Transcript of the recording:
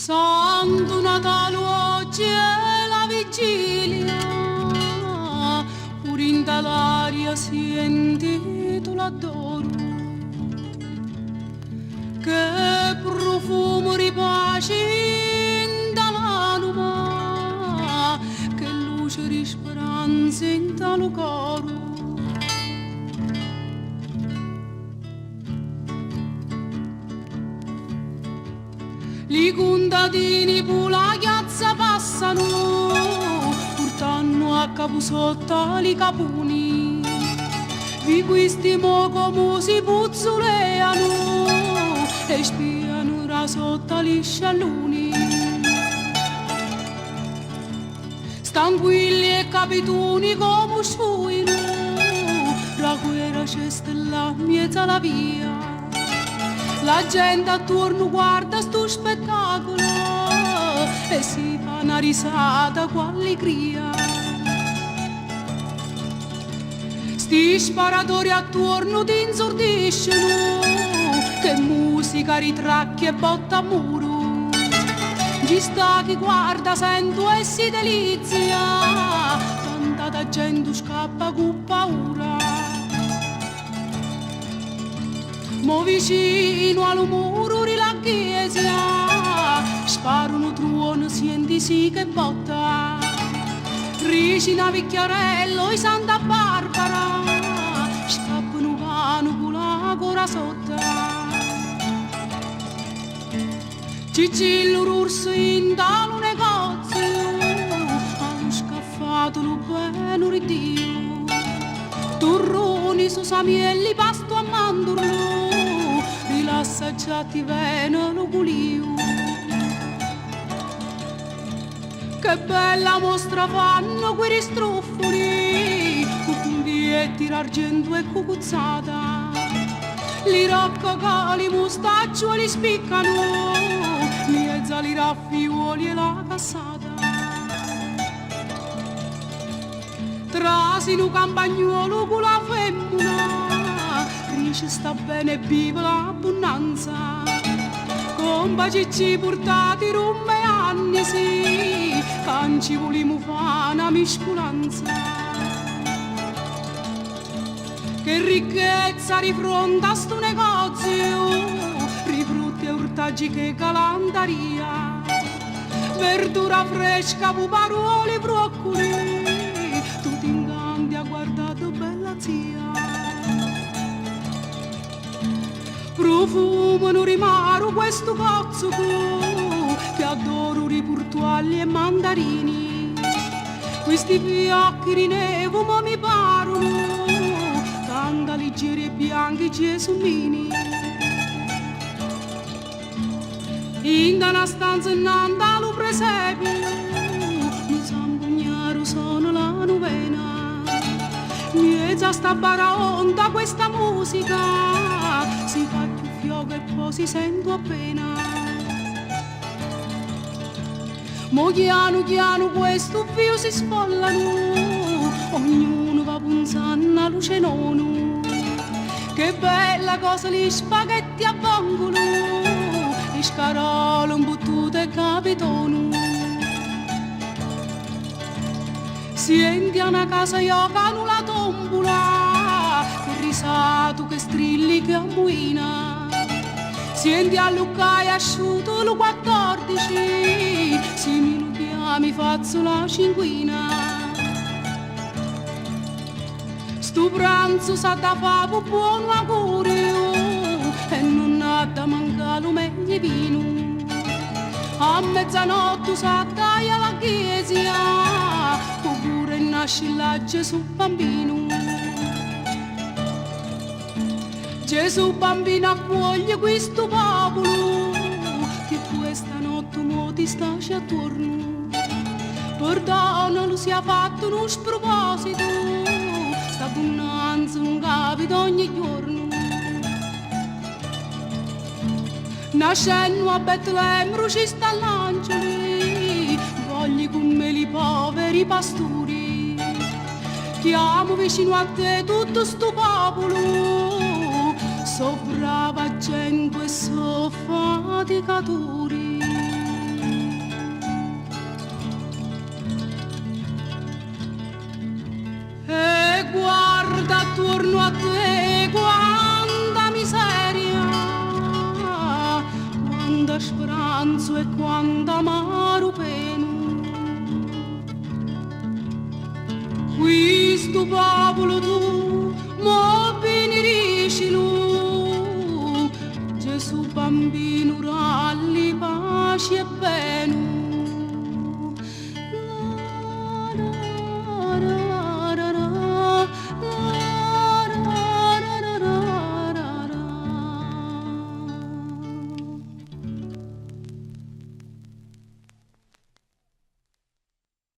Santo Natale oggi è la vigilia, pure in dall'aria sentito l'adoro. Che profumo di pace in dall'anima, che luce di speranza in talo coro. I contadini per la piazza passano, portando a capo sotto i capuni. Di questi mo come si puzzoleano e spiano da sotto gli scialloni. Tranquilli e capituni come sfuino, la guerra c'è stella in mezzo alla via. La gente attorno guarda sto spettacolo e si fa una risata con allegria. Sti sparatori attorno ti insordiscono, che musica ritracchia e botta a muro. Ci sta chi guarda, sento e si delizia, tanta gente scappa con paura. Mo vicino al muro di la chiesa sparano truoni, senti sì che botta. Ricina Vicchiarello e Santa Barbara scappano vano con la cora sotto. Cicillo Rurso in talo negozio hanno scaffato lo bene di Dio. Turroni su samielli pasto a mandorlo, rilassaggiati veneno culio. Che bella mostra fanno quei ristruffoli, con puntietti d'argento e cucuzzata. Li roccocoli, mustaccioli spiccano, mezza li raffiuoli e la cassata. Trasino campagnuolo con la femmina, riesce sta bene viva l'abbondanza. Con bacicci portati rumme anni sì, canci vogliamo fare una misculanza. Che ricchezza di fronte a sto negozio, rifrutti e ortaggi che galantaria. Verdura fresca, puparuoli, broccoli, tutti in ganti ha guardato bella zia. Profumo non rimaro questo cozzuco, che adoro i portuali e mandarini. Questi fiocchi di nevo ma mi parono, tanta leggeri e bianchi gesumini. In una stanza innanzi lo presepio, un zambugnaro sono la novena. Mezza sta baraonda questa musica, si fa più fioco e poi si sento appena. Mo chiano chiano questo fio si sfollano, ognuno va punzando a luce nono. Che bella cosa gli spaghetti a vongolo, gli scarole imbuttute e capitono. Senti a una casa giocano la tombola, che risato, che strilli, che ammuina. Senti a Lucca e asciutto lo 14, se mi lo chiami faccio la cinquina. Sto pranzo sa da favo buono augurio e non ha da mancare lo meglio vino. A mezzanotte sa dai alla chiesa, oppure nasce là Gesù bambino. Gesù bambino accoglie questo popolo, che questa notte mo ti stasci attorno. Perdonalo sia fatto uno sproposito, sta abbondanza non capita ogni giorno. Nascendo a Betlemme ci sta l'angeli, vogli con me i poveri pastori. Chiamo vicino a te tutto sto popolo, so brava gente e so faticatori. pianzo e quando amaro peno. Questo popolo tu, mo benedisci lu, Gesù bambino ralli pace e bene.